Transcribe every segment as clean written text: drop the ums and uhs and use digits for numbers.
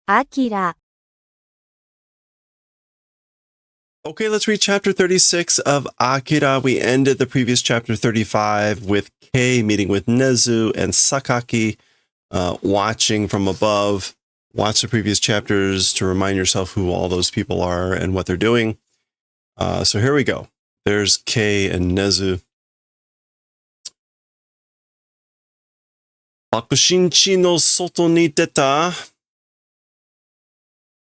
Akira. Okay, let's read chapter 36 of Akira. We ended the previous chapter 35 with Kei meeting with Nezu and Sakaki, watching from above. Watch the previous chapters to remind yourself who all those people are and what they're doing. So here we go. There's Kei and Nezu. Bakushinchi no soto ni deta.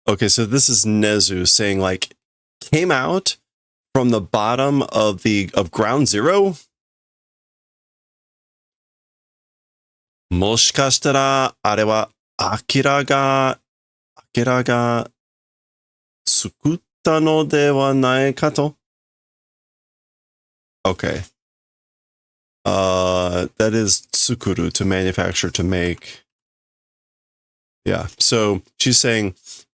Okay, so this is Nezu saying like, came out from the bottom of ground zero. Moshikashitara are wa Akira ga tsukutta no de wa nai ka to. Okay. That is tsukuru, to manufacture, to make. Yeah. So she's saying,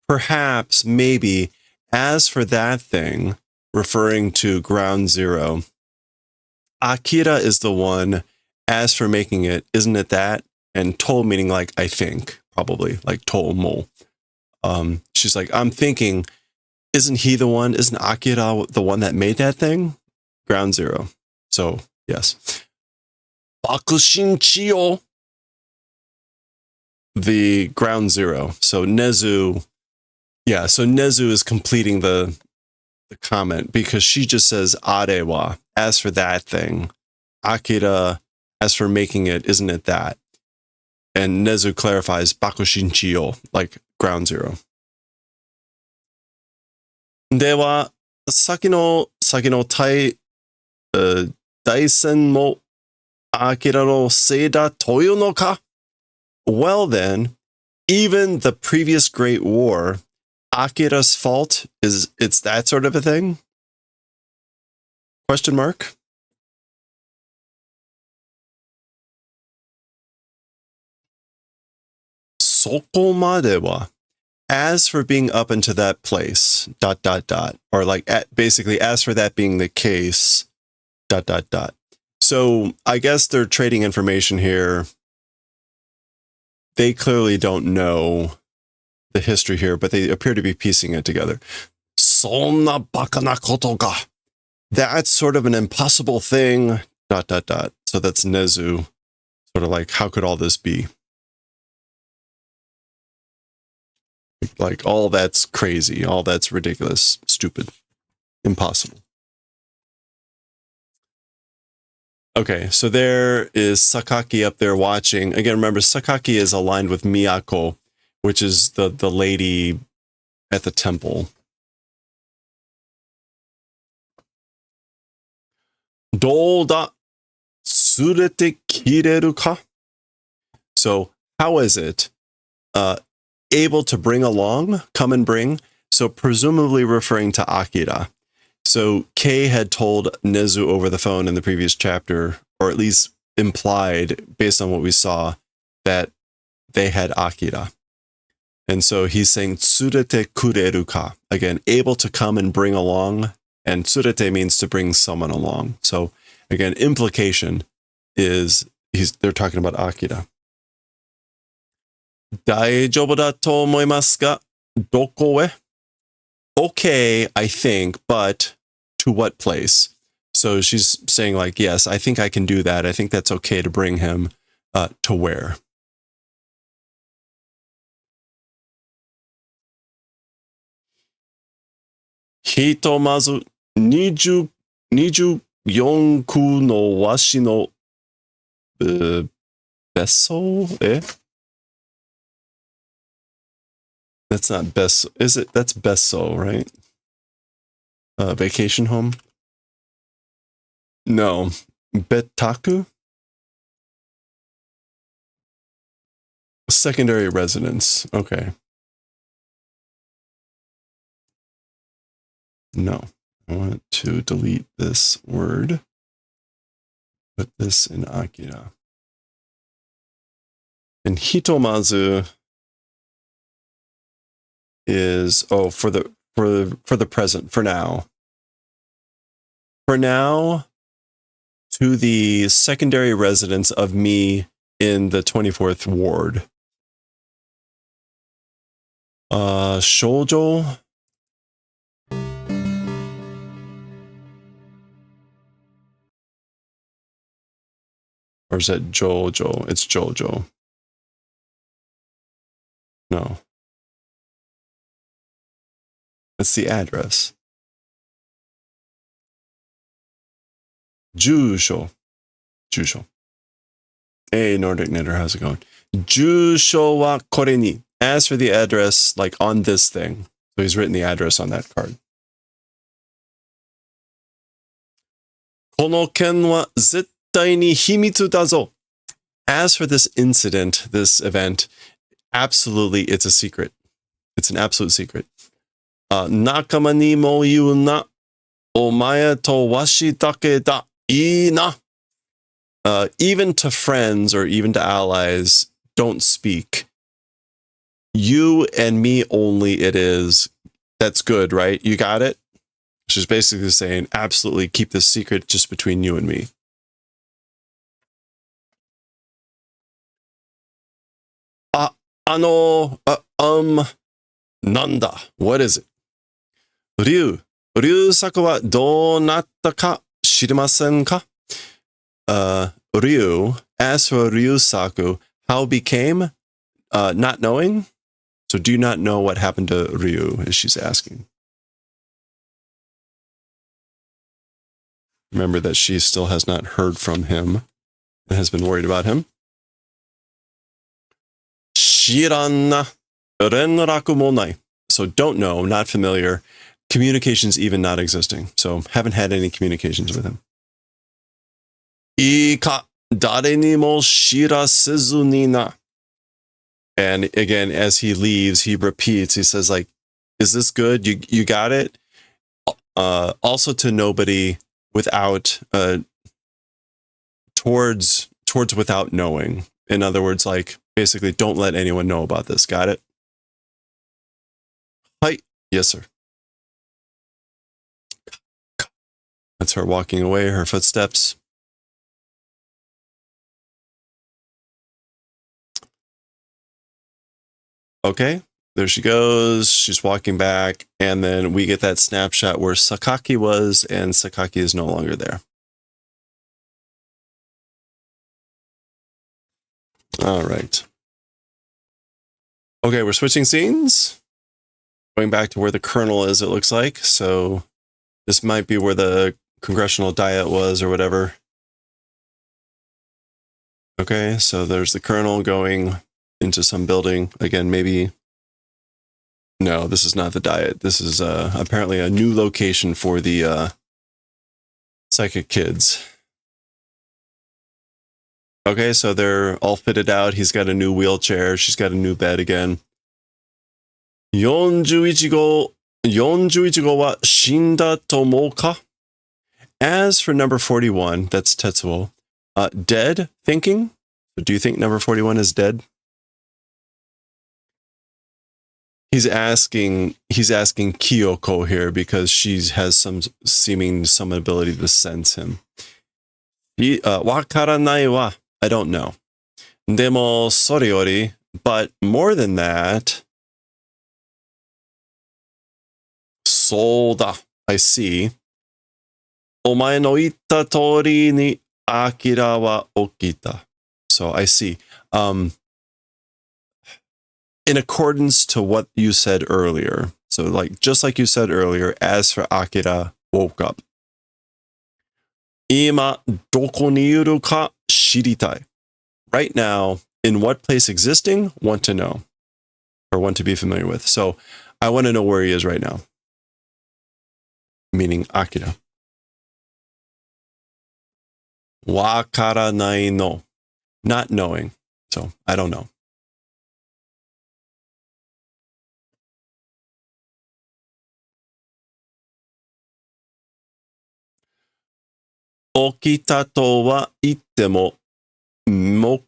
perhaps, maybe, as for that thing, referring to ground zero, Akira is the one. As for making it, isn't it that? And to meaning like, I think, probably, like to mo. She's like, I'm thinking, isn't he the one? Isn't Akira the one that made that thing? Ground zero. So, yes. Bakushinchi-o. The ground zero. So Nezu, yeah, so Nezu is completing the comment because she just says arewa, as for that thing. Akira, as for making it, isn't it that? And Nezu clarifies bakushinchi-o, like ground zero. Dewa, saki no daisen mo Akira no sei da toyo no ka? Well then, even the previous Great War, Akira's fault it's that sort of a thing? Question mark? Soko made wa. As for being up into that place, ... or like basically as for that being the case, ... So I guess they're trading information here. They clearly don't know the history here, but they appear to be piecing it together. Sonna baka na koto ga. That's sort of an impossible thing, ... So that's Nezu, sort of like, how could all this be? Like, all that's crazy, all that's ridiculous, stupid, impossible. Okay, so there is Sakaki up there watching. Again, remember, Sakaki is aligned with Miyako, which is the lady at the temple. Do da tsurete kireru ka? So, how is it? Able to bring along, come and bring. So presumably referring to Akira. So Kei had told Nezu over the phone in the previous chapter, or at least implied based on what we saw, that they had Akira. And so he's saying tsurete kureru ka. Again, able to come and bring along. And tsurete means to bring someone along. So again, implication is they're talking about Akira. Daijoubu da to omoimasu ga? Doko e? Okay, I think, but to what place? So she's saying like, yes, I think I can do that. I think that's okay to bring him to where? Hitomazu 24区の和紙のbesso? That's not besso, is it? That's besso, right? Vacation home? No. Betaku? Secondary residence. Okay. No. I want to delete this word. Put this in Akira. And Hitomazu is for the present, for now. For now, to the secondary residence of me in the 24th ward. shoujo? Or is that Jojo? It's Jojo. No. That's the address. Jusho. Jusho. Hey, Nordic Knitter, how's it going? Jusho wa kore ni. As for the address, like on this thing. So he's written the address on that card. Kono ken wa zettai ni himitsu da zo. As for this incident, this event, absolutely, it's a secret. It's an absolute secret. Nakama ni mo iu na. Omae to washi dake da. Ii na. Even to friends or even to allies, don't speak. You and me only it is. That's good, right? You got it? She's basically saying, absolutely keep this secret just between you and me. Nanda. What is it? Ryusaku wa dou natta ka shirimasen ka? Ryu, as for Ryusaku, how became? Not knowing? So do you not know what happened to Ryu, as she's asking? Remember that she still has not heard from him and has been worried about him. Shiranna renraku mo nai. So don't know, not familiar. Communications even not existing. So haven't had any communications with him. Ika dare ni mo shirasezu ni na. And again, as he leaves, he repeats, he says, like, is this good? You got it? Also to nobody without, towards without knowing. In other words, like, basically, don't let anyone know about this. Got it? Hi. Yes, sir. That's her walking away, her footsteps. Okay, there she goes. She's walking back, and then we get that snapshot where Sakaki was, and Sakaki is no longer there. All right. Okay, we're switching scenes. Going back to where the colonel is, it looks like. So this might be where the congressional diet was or whatever. Okay, so there's the colonel going into some building. Again, maybe... No, this is not the diet. This is apparently a new location for the psychic kids. Okay, so they're all fitted out. He's got a new wheelchair. She's got a new bed again. 41号wa shinda to mou ka? As for number 41, that's Tetsuo. Dead, thinking? Do you think number 41 is dead? He's asking Kyoko here because she has some ability to sense him. Wakaranai wa, I don't know. Demo sore yori, but more than that, soda, I see. Omae no itta tori ni Akira wa okita. So I see. In accordance to what you said earlier. So like, just like you said earlier, as for Akira woke up. Ima doko ni iru ka shiritai. Right now, in what place existing, want to know. Or want to be familiar with. So I want to know where he is right now. Meaning Akira. Wakaranai no. Not knowing. So I don't know. Okita to wa itte mo me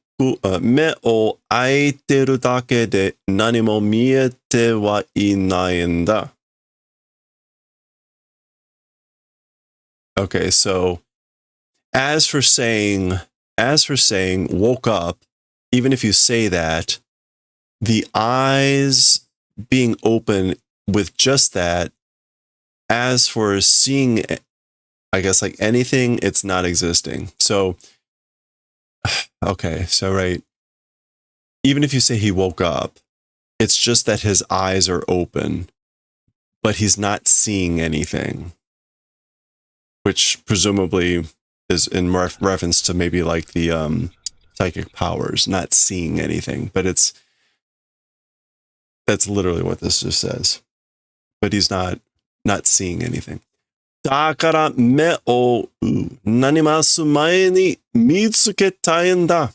o aiteru dake de nani mo miete wa inai en da. Okay, so as for saying woke up, even if you say that, the eyes being open with just that. As for seeing, I guess, like anything, it's not existing. So, okay, so right. Even if you say he woke up, it's just that his eyes are open, but he's not seeing anything, which presumably is in reference to maybe like the psychic powers, not seeing anything. But that's literally what this just says. But he's not seeing anything. だから目を何ます前に見つけたいんだ。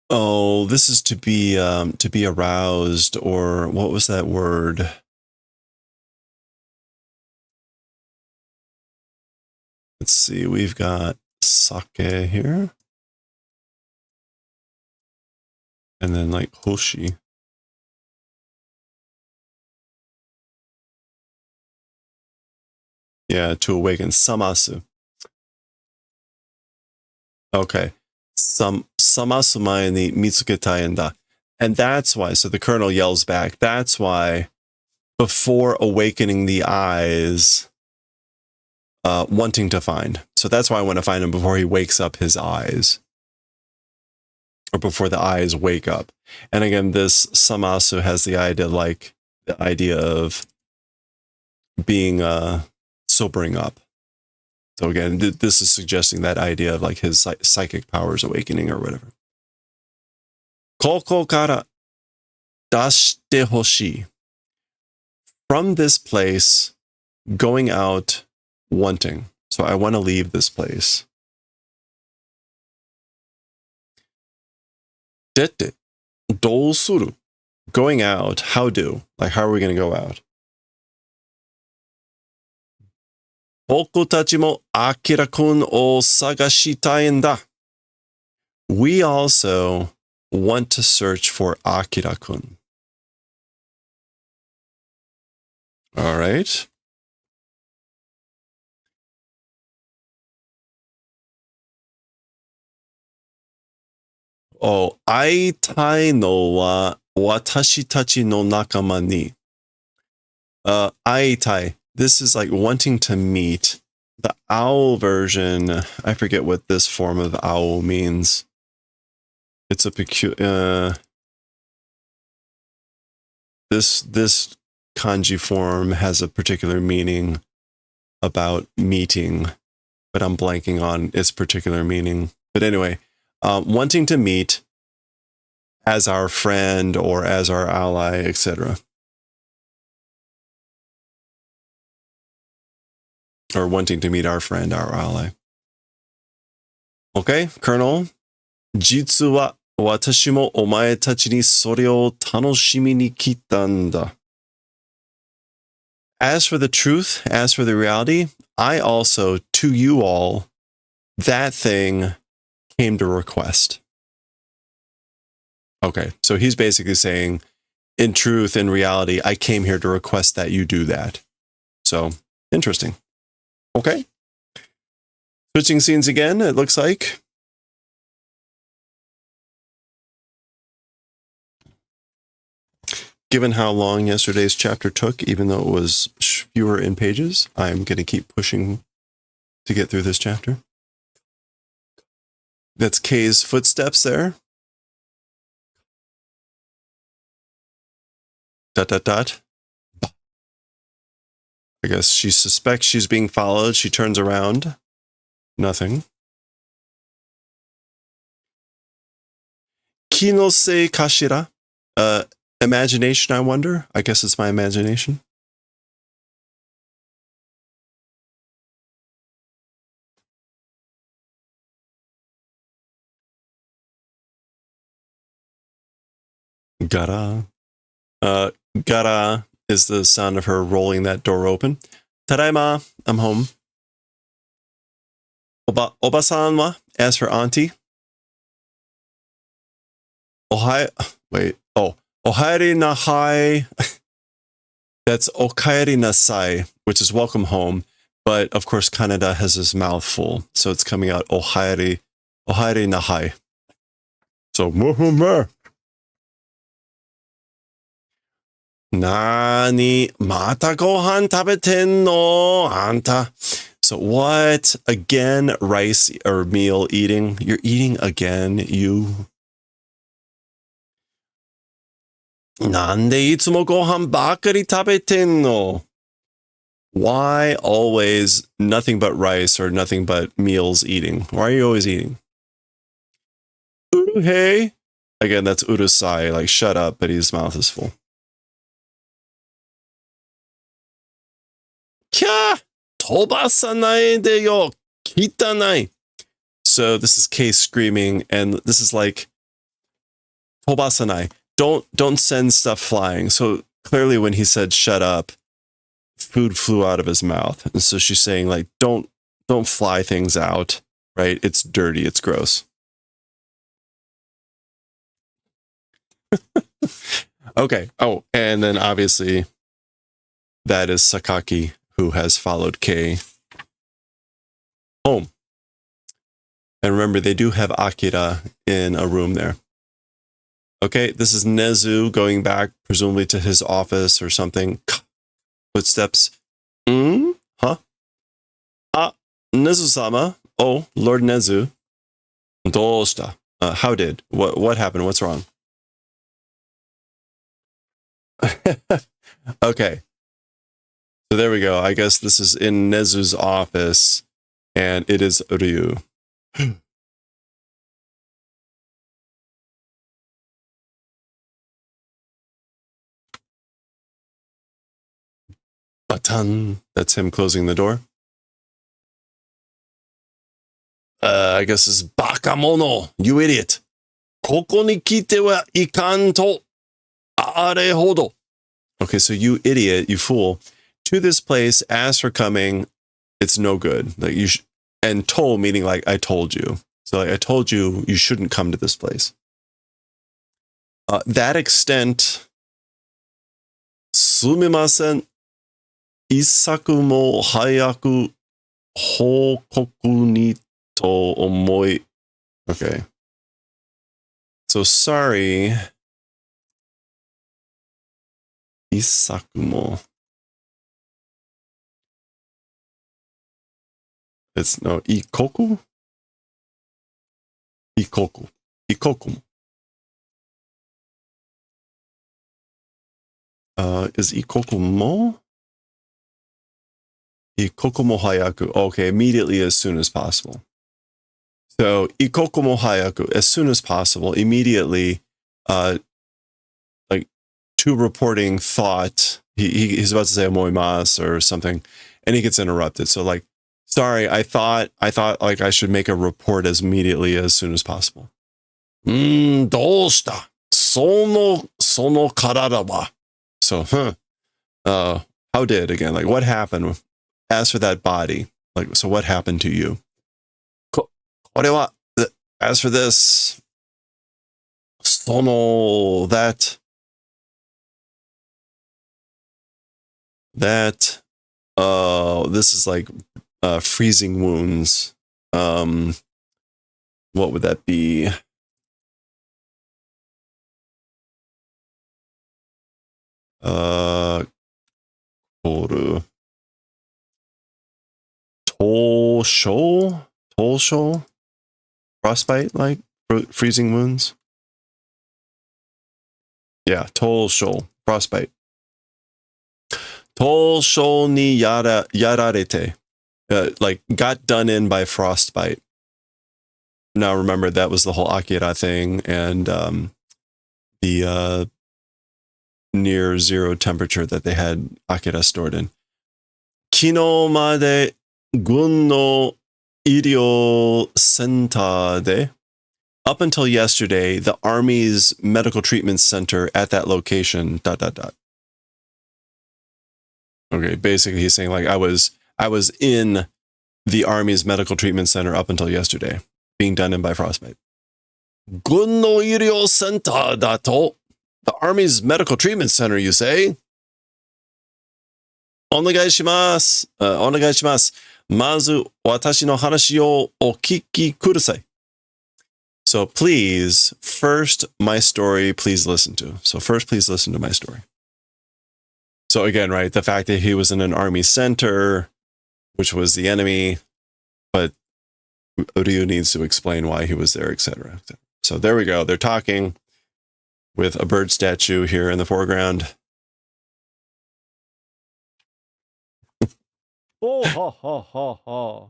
Oh, this is to be aroused, or what was that word? Let's see, we've got sake here. And then like hoshi. Yeah, to awaken. Samasu. Okay. Samasu mae ni mitsuketai en da. And that's why, so the colonel yells back, that's why before awakening the eyes, wanting to find. So that's why I want to find him before he wakes up his eyes. Or before the eyes wake up. And again, this samasu has the idea of being sobering up. So again, this is suggesting that idea of like his psychic powers awakening or whatever. Koko kara dashite hoshii. From this place, going out, wanting. So I want to leave this place. Dete, dou suru. Going out, how do? Like, how are we going to go out? Boku tachi mo Akira-kun o sagashitai en da. We also want to search for Akira-kun. All right. Oh, aitai no wa watashi tachi no nakama ni. Aitai. This is like wanting to meet. The owl version, I forget what this form of owl means. It's a peculiar. This kanji form has a particular meaning about meeting, but I'm blanking on its particular meaning. But anyway, wanting to meet as our friend or as our ally, etc. Or wanting to meet our friend, our ally. Okay, Colonel. Jitsu wa watashi mo omae tachi ni sore o tanoshimi ni kita n da. As for the truth, as for the reality, I also, to you all, that thing came to request. Okay, so he's basically saying, in truth, in reality, I came here to request that you do that. So, interesting. Okay. Switching scenes again, it looks like. Given how long yesterday's chapter took, even though it was fewer in pages, I'm going to keep pushing to get through this chapter. That's Kay's footsteps there. Dot, dot, dot. I guess she suspects she's being followed. She turns around. Nothing. Kinose kashira. Imagination, I wonder. I guess it's my imagination. Gara. Gara is the sound of her rolling that door open. Tadaima, I'm home. Oba-san wa, as for auntie. Ohai, wait, oh, ohairi nahai. That's okaeri nasai, which is welcome home. But of course, Kaneda has his mouth full, so it's coming out ohairi nahai. So, Nani, mata gohan tabeten no anta. So what? Again, rice or meal eating? You're eating again, you. Nande itsumo gohan bakari tabeten no? Why always nothing but rice or nothing but meals eating? Why are you always eating? Uruhei. Again, that's urusai, like shut up, but his mouth is full. Kya! Tobasanai de yo kitanai. So this is Kei screaming, and this is like Tobasanai. Don't send stuff flying. So clearly when he said shut up, food flew out of his mouth. And so she's saying, like, don't fly things out, right? It's dirty, it's gross. Okay. Oh, and then obviously that is Sakaki, who has followed Kei home. And remember, they do have Akira in a room there. Okay, this is Nezu going back, presumably to his office or something. Footsteps. Huh? Ah, Nezu-sama. Oh, Lord Nezu. Doshita. How did? What happened? What's wrong? Okay. So there we go. I guess this is in Nezu's office, and it is Ryu. Batan. That's him closing the door. I guess it's Bakamono, you idiot. Koko ni kite wa ikan to are hodo. Okay, so you idiot, you fool. To this place, as for coming, it's no good. Like you and to meaning like I told you. So like I told you you shouldn't come to this place. That extent, sumimasen, isaku mo hayaku hokoku ni to omoi. Okay. So sorry. Isakumo. It's no ikoku? Ikoku. Ikoku. Is ikoku mo? Ikoku mo hayaku. Okay, immediately as soon as possible. So ikoku mo hayaku, as soon as possible, immediately, like to reporting thought, he's about to say omoimasu or something, and he gets interrupted. So like, sorry, I thought like I should make a report as immediately as soon as possible. Doshita? Sono karada wa. So, how did again? Like, what happened? As for that body, like, so what happened to you? As for this, sono that this is like freezing wounds. What would that be? Toru. Tolsho? Frostbite, like freezing wounds? Yeah, Tolsho. Frostbite. Tolsho ni yararete. Like got done in by frostbite. Now remember, that was the whole Akira thing and the near zero temperature that they had Akira stored in. Kino made gun no irio center de. Up until yesterday, the Army's medical treatment center at that location, ... Okay, basically he's saying like I was in the Army's medical treatment center up until yesterday, being done in by frostbite. Gun no irio center dato. The Army's medical treatment center, you say? Onegai shimasu. Onegai shimasu. Mazu watashi no hanashi o okiki kudasai. So please, first, my story, please listen to. So first, please listen to my story. So again, right, the fact that he was in an army center, which was the enemy, but Ryu needs to explain why he was there, etc. So there we go. They're talking with a bird statue here in the foreground. Oh, ha, ha, ha, ha.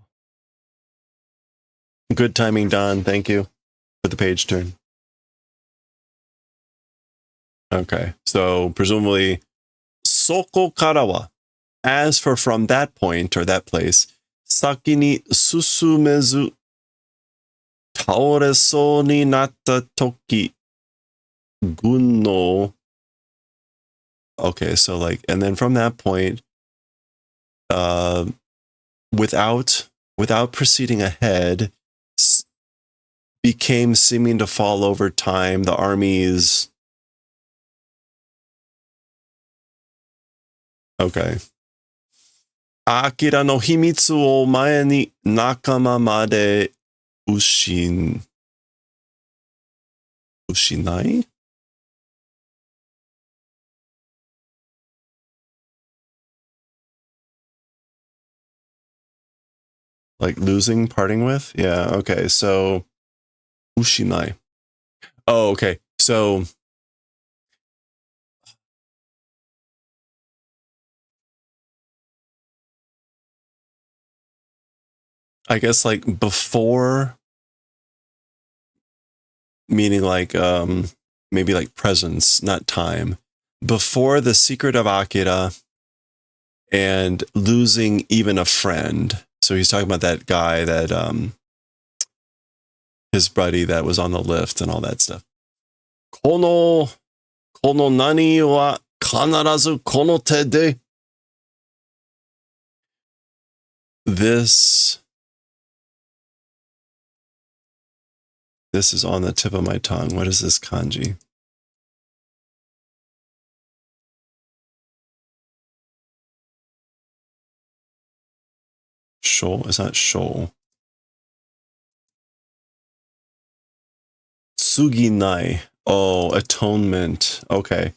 Good timing, Don. Thank you for the page turn. Okay, so presumably, Soko karawa. As for from that point or that place, saki ni susumezu taoresou ni natta toki gun no. Okay, so like, and then from that point, without proceeding ahead, became seeming to fall over time. The armies. Okay. Akira no himitsu o mae ni nakama made ushinai? Like losing, parting with? Yeah, okay. So ushinai. Oh, okay. So I guess like before, meaning like maybe like presence, not time. Before the secret of Akira and losing even a friend. So he's talking about that guy that his buddy that was on the lift and all that stuff. Kono nani wa kanarazu kono te de. This is on the tip of my tongue. What is this kanji? Shou? It's not shou. Tsuginai. Oh, atonement. Okay.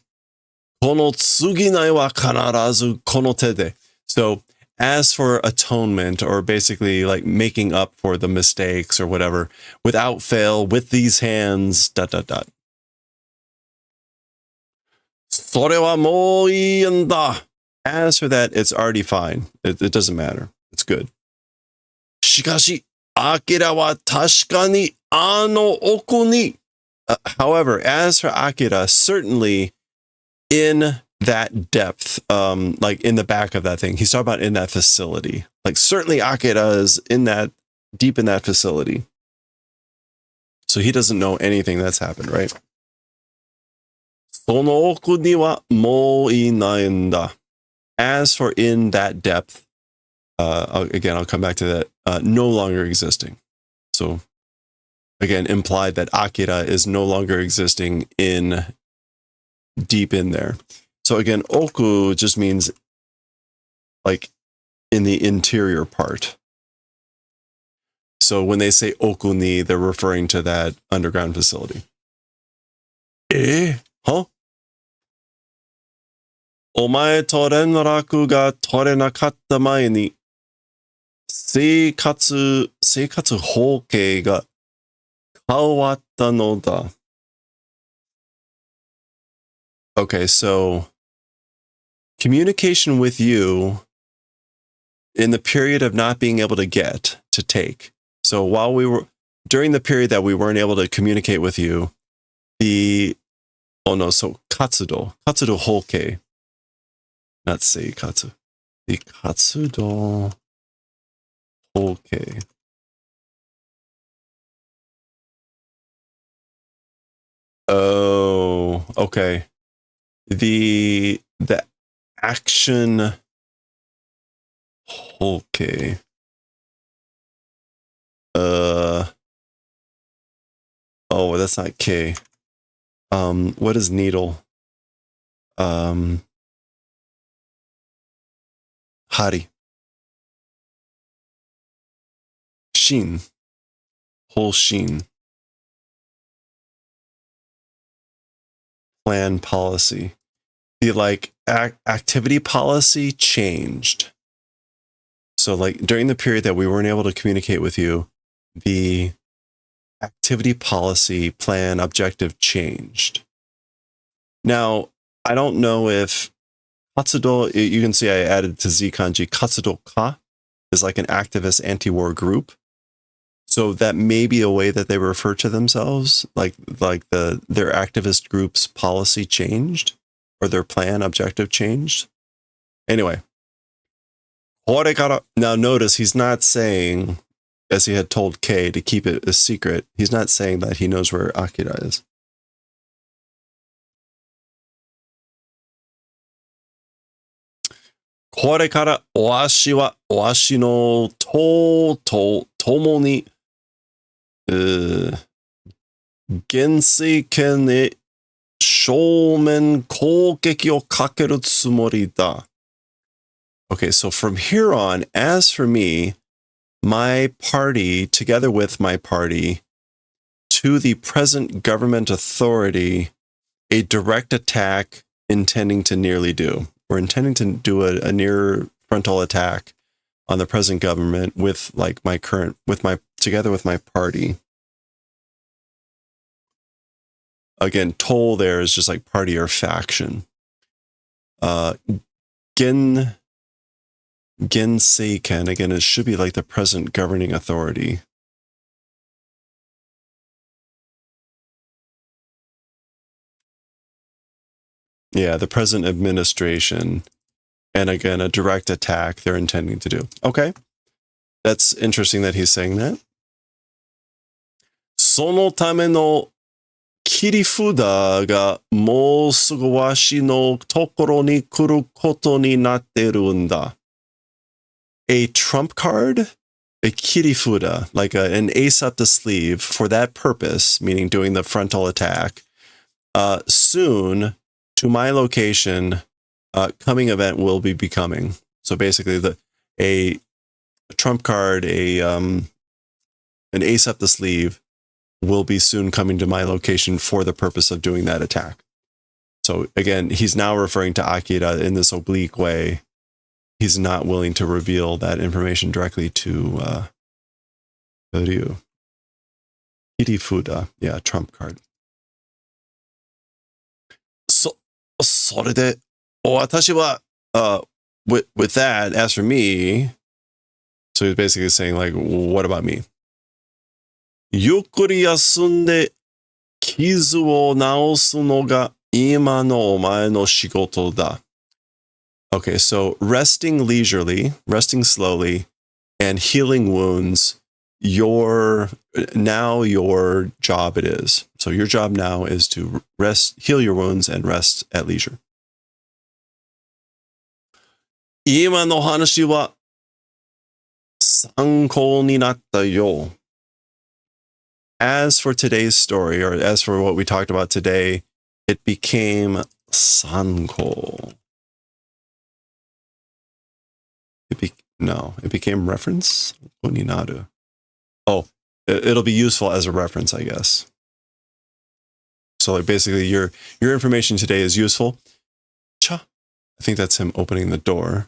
Kono tsuginai wa kanarazu kono te de. So, as for atonement, or basically like making up for the mistakes or whatever, without fail, with these hands, ... Sore wa mou ii en da. As for that, it's already fine. It doesn't matter. It's good. Shikashi, Akira wa tashika ni ano oku ni. However, as for Akira, certainly in that depth, like in the back of that thing, he's talking about in that facility. Like certainly Akira is in that, deep in that facility. So he doesn't know anything that's happened, right? Sono oku ni wa mou inai en da. As for in that depth, again, I'll come back to that, no longer existing. So again, implied that Akira is no longer existing in deep in there. So again, oku just means like in the interior part. So when they say oku ni, they're referring to that underground facility. Huh? お前と連絡が取れなかった前に生活風景が変わったのだ。Okay, so communication with you in the period of not being able to get, to take. So while we were, during the period that we weren't able to communicate with you, katsudo hoke, not seikatsu, the katsudo hoke. Oh, okay. The action hoke. Oh, that's not K. What is needle? Hari. Shin. Whole shin. plan policy. The like activity policy changed. So like during the period that we weren't able to communicate with you, the activity policy plan objective changed. Now, I don't know if Katsudo, you can see I added to Z kanji, Katsudo ka is like an activist anti-war group. So that may be a way that they refer to themselves, like their activist group's policy changed or their plan objective changed. Anyway, now notice he's not saying, as he had told Kei to keep it a secret, he's not saying that he knows where Akira is. これからわしはわしの党と共に、現政権へ正面攻撃をかけるつもりだ. Okay, so from here on, as for me, my party, together with my party, to the present government authority, a direct attack intending to nearly do. We're intending to do a near frontal attack on the present government with like my current, together with my party. Again, toll there is just like party or faction. Genseiken, again, it should be like the present governing authority. Yeah, the present administration. And again, a direct attack they're intending to do. Okay. That's interesting that he's saying that. そのための切り札がもうすぐわしのところに来ることになってるんだ. A trump card? A kirifuda, like an ace up the sleeve for that purpose, meaning doing the frontal attack. Soon, to my location, coming event will be becoming. So basically, a trump card, an ace up the sleeve, will be soon coming to my location for the purpose of doing that attack. So again, he's now referring to Akira in this oblique way. He's not willing to reveal that information directly to Ryu. Kirifuda, yeah, trump card. So, それで、私は, with that, as for me, so he's basically saying, like, what about me? ゆっくり休んで傷を治すのが今のお前の仕事だ. Okay, so resting leisurely, resting slowly, and healing wounds, now your job it is. So your job now is to heal your wounds and rest at leisure. 今の話は参考になったよ. As for today's story, or as for what we talked about today, it became sanko. It became reference? Oh, it'll be useful as a reference, I guess. So like basically your information today is useful. Cha. I think that's him opening the door.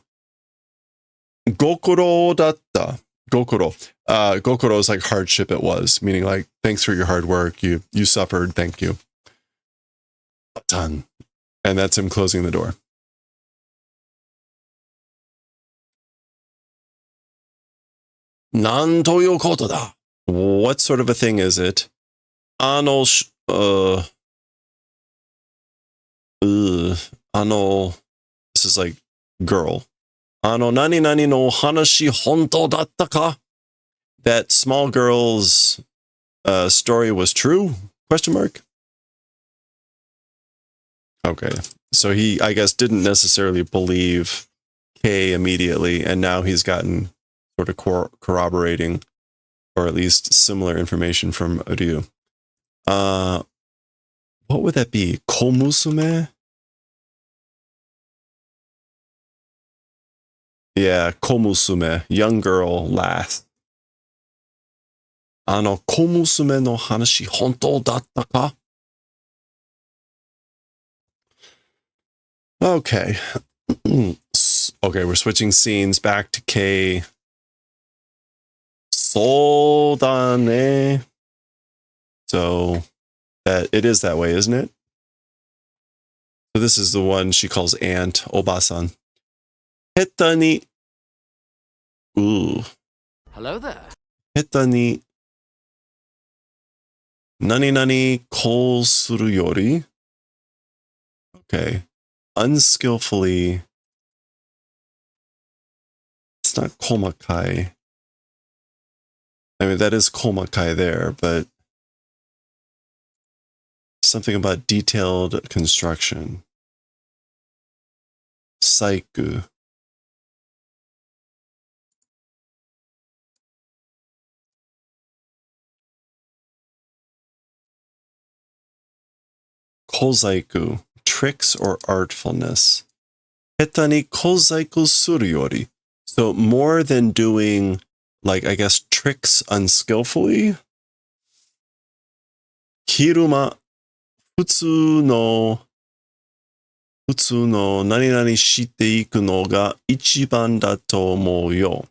Gokuro datta. Gokuro. Gokuro is like hardship it was, meaning like, thanks for your hard work. You suffered. Thank you. Done. And that's him closing the door. Nan toyo koto da. What sort of a thing is it? This is like girl. Nani nani no hanashi honto datta ka? That small girl's story was true? Question mark. Okay. So he, I guess, didn't necessarily believe Kei immediately, and now he's gotten sort of corroborating, or at least similar information from Ryu. What would that be? Komusume? Yeah, komusume, young girl, lass. 小娘の話本当だったか? Okay. Okay, we're switching scenes back to K. Soldane. So that it is that way, isn't it? So this is the one she calls Aunt Obasan. Heta ni. Ooh. Hello there. Heta ni. Nani nani kol suru yori. Okay. Unskillfully. It's not komakai. I mean, that is komakai there, but something about detailed construction. Saiku. Kozaiku. Tricks or artfulness. Heta ni kozaiku suru yori. So more than doing, like, I guess, tricks unskillfully. Hiruma futsu no nani nani shite iku no ga ichiban da to omou yo.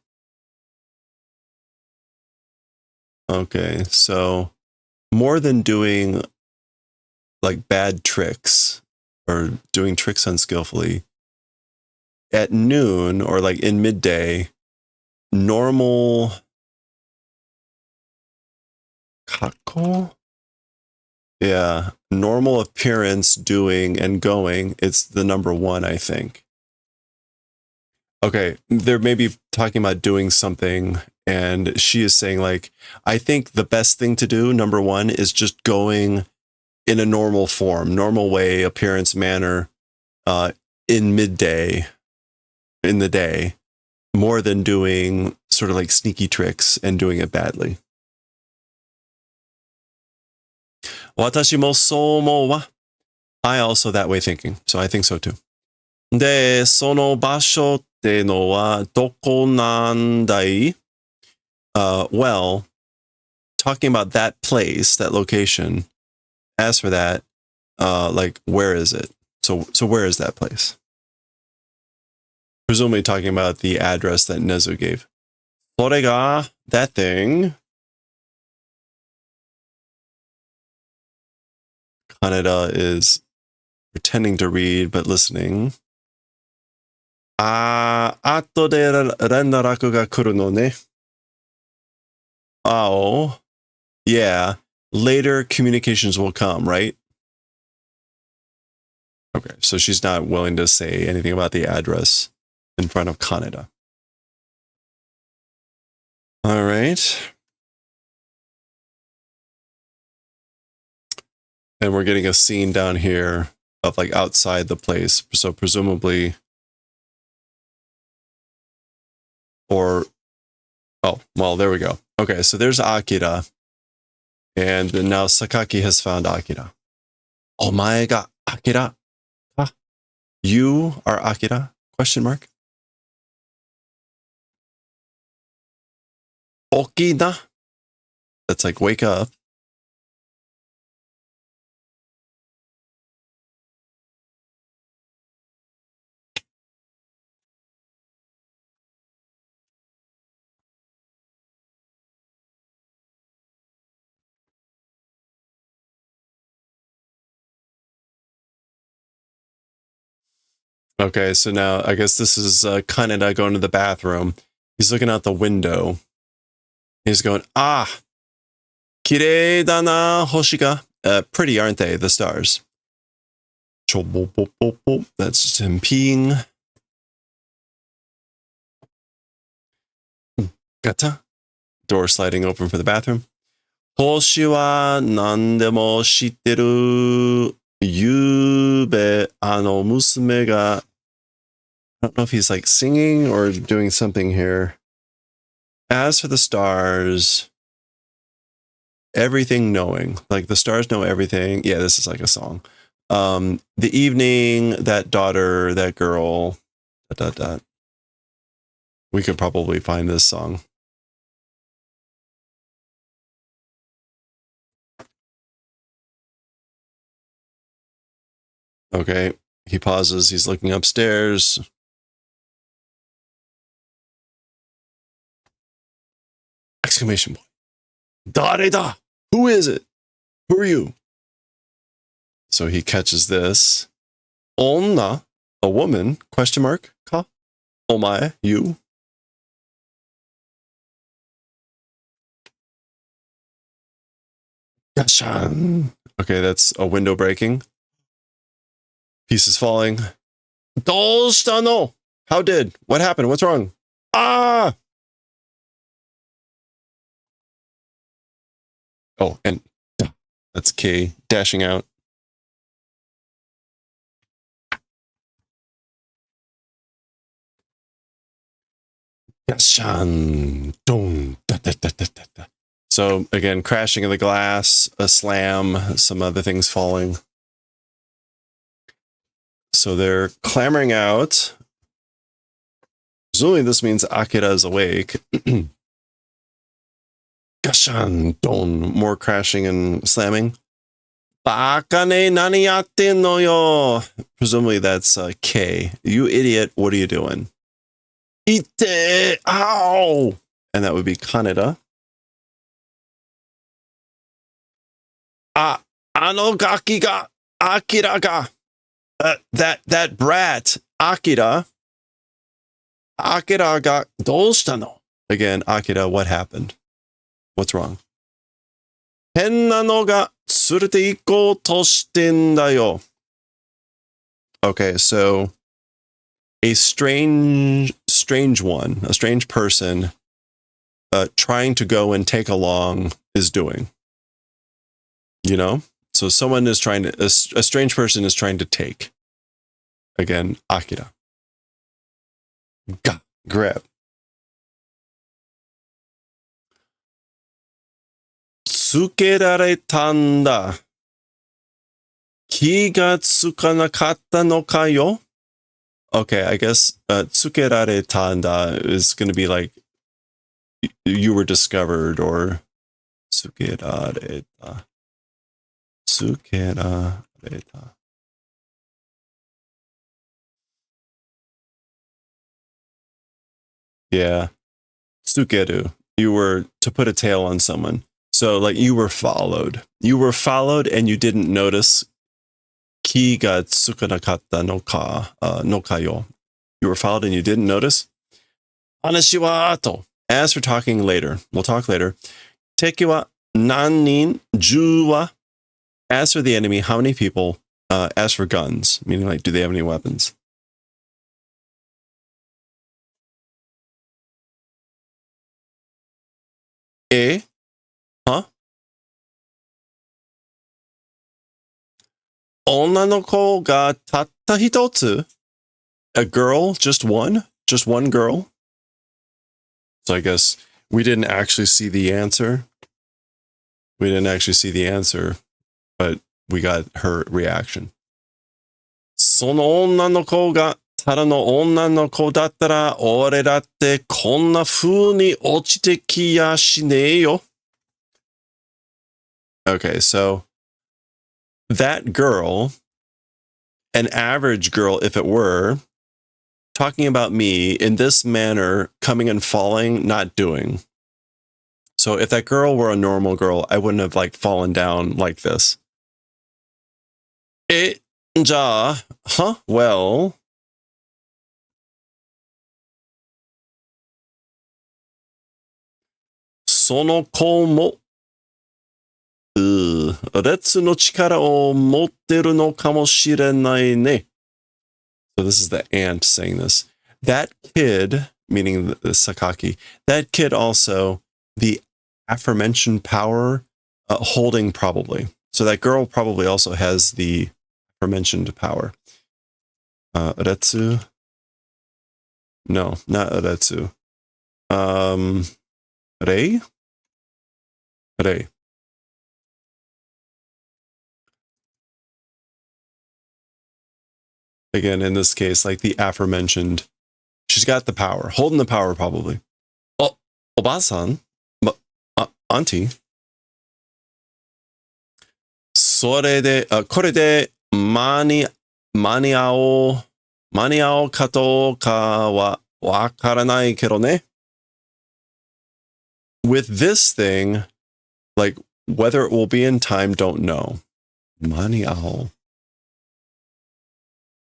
Okay, so more than doing like bad tricks or doing tricks unskillfully, at noon or like in midday, normal kako? Yeah, normal appearance, doing and going, it's the number one, I think. Okay, they're maybe talking about doing something, and she is saying, like, I think the best thing to do, number one, is just going in a normal form, normal way, appearance, manner, in midday, in the day, more than doing sort of like sneaky tricks and doing it badly. Watashi mo sou omou wa. I also that way thinking, so I think so too. De, sono basho te no wa doko nandai? Well, talking about that place, that location, as for that, like, where is it? So where is that place? Presumably talking about the address that Nezu gave. Sore ga, that thing. Kaneda is pretending to read, but listening. Ato de renraku ga kuru no ne. Oh, yeah. Later communications will come, right? Okay, so she's not willing to say anything about the address in front of Kaneda. All right. And we're getting a scene down here of like outside the place. So presumably, or, oh, well, there we go. Okay, so there's Akira. And now Sakaki has found Akira. Omae ga Akira. Ah, you are Akira? Question mark. Okina. That's like wake up. Okay, so now I guess this is Kaneda going to the bathroom. He's looking out the window. He's going, kirei da na hoshi ga. Pretty, aren't they, the stars? That's just him peeing. Gata. Door sliding open for the bathroom. Hoshi wa nandemo shitteru. Yube musume ga. I don't know if he's like singing or doing something here. As for the stars, everything knowing, like the stars know everything. Yeah, this is like a song. The evening, that daughter, that girl, ... We could probably find this song. Okay, He pauses. He's looking upstairs. Exclamation point. Dare da? Who is it? Who are you? So he catches this. Onna, a woman, question mark, ka? Omae, you? Gashan. Okay, that's a window breaking. Pieces falling. Doshita no? How did? What happened? What's wrong? Ah! Oh, and that's K dashing out. Gashan. Dong. Da, da, da, da, da, da. So again, crashing of the glass, a slam, some other things falling. So they're clamoring out. Presumably this means Akira is awake. Gashan, don, more crashing and slamming. Baka ne nani yatte no yo. Presumably that's K. You idiot, what are you doing? Ite, ow! And that would be Kaneda. Ano gaki ga, Akira ga. That brat, Akira ga doshita no? Again, Akira, what happened? What's wrong? Henna no ga tsurete ikko to shiten da yo. Okay, so a strange one, a strange person trying to go and take along is doing. You know? So someone is trying to, a strange person is trying to take. Again, Akira. Ga, grab. Tsukerareta da. Ki ga tsukanakatta no ka yo? Okay, I guess tsukerareta da is going to be like you were discovered, or tsukerareta. Tsukerareta. Yeah. Tsukeru. You were to put a tail on someone. So like you were followed. You were followed and you didn't notice. Ki ga tsukanakatta no ka yo. You were followed and you didn't notice. Hanashi wa ato. As for talking later, we'll talk later. Teki wa nannin ju wa. As for the enemy, how many people? As for guns, meaning like, do they have any weapons? Huh? Onna no ko ga tatta hitotsu. A girl, just one girl. So I guess we didn't actually see the answer. But we got her reaction. その女の子がただの女の子だったら俺だってこんな風に落ちてきやしねえよ. Okay, so that girl, an average girl if it were, talking about me in this manner, coming and falling, not doing. So if that girl were a normal girl, I wouldn't have like fallen down like this. Ja, huh? Well, sono ko mo retsu no chikara o motteru no kamoshirenai ne. So this is the ant saying this. That kid, meaning the Sakaki, that kid also, the aforementioned power, holding probably. So that girl probably also has the aforementioned power. Retsu? No, not Retsu. Rei? Rei. Again, in this case, like the aforementioned, she's got the power, holding the power probably. Oh, Oba-san, auntie. それで、これで間に Maniao kato ka wa wakaranai kedo ne. With this thing, like whether it will be in time, don't know. Maniao.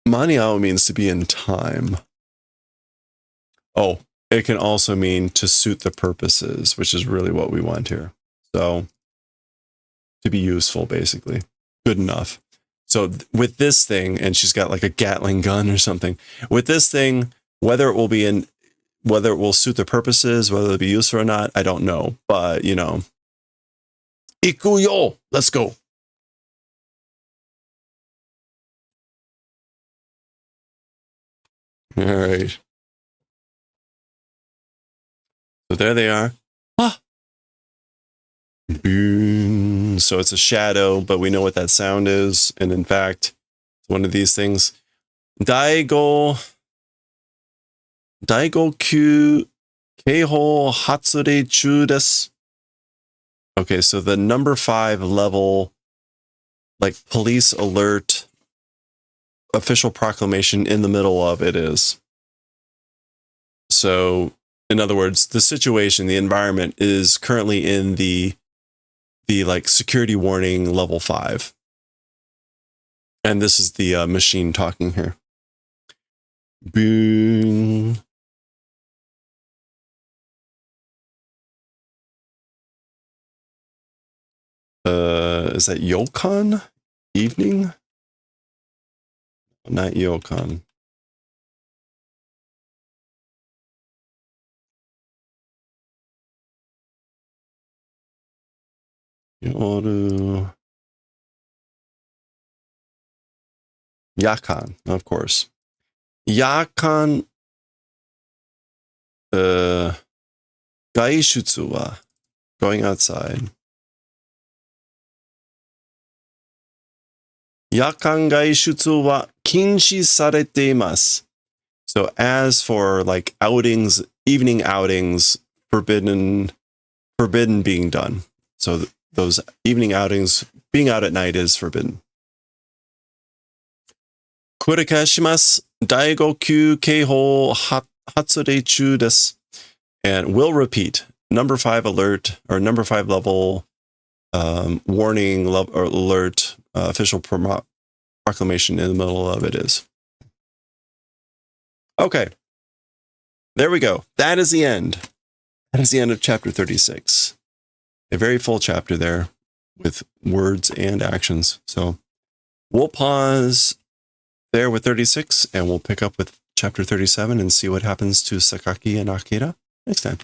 Maniao means to be in time. Oh, it can also mean to suit the purposes, which is really what we want here. So to be useful, basically. Good enough. So with this thing, and she's got like a Gatling gun or something. With this thing, whether it will suit the purposes, whether it'll be useful or not, I don't know. But, you know, ikuyo, let's go. All right. So there they are. Ah. Boom. So it's a shadow, but we know what that sound is. And in fact, one of these things. Daigo Kyu Keiho Hatsure Chu desu. Okay, so the number 5 level, like police alert, official proclamation in the middle of it is. So, in other words, the situation, the environment is currently in the like security warning level 5. And this is the machine talking here. Boom. Is that Yokon? Evening? Not Yokon. Yoru. Yakan, of course. Yakan, gaishutsu wa, going outside. Yakan gaishutsu wa kinshi sarete imasu. So as for like outings, evening outings, forbidden being done. So those evening outings, being out at night is forbidden. Kurikashimasu Daigo Kyu Keiho Hatsure Chu desu. And we'll repeat. Number 5 alert, or number 5 level warning or alert, official proclamation in the middle of it is. Okay. There we go. That is the end. That is the end of chapter 36. A very full chapter there with words and actions. So we'll pause there with 36 and we'll pick up with chapter 37 and see what happens to Sakaki and Akira next time.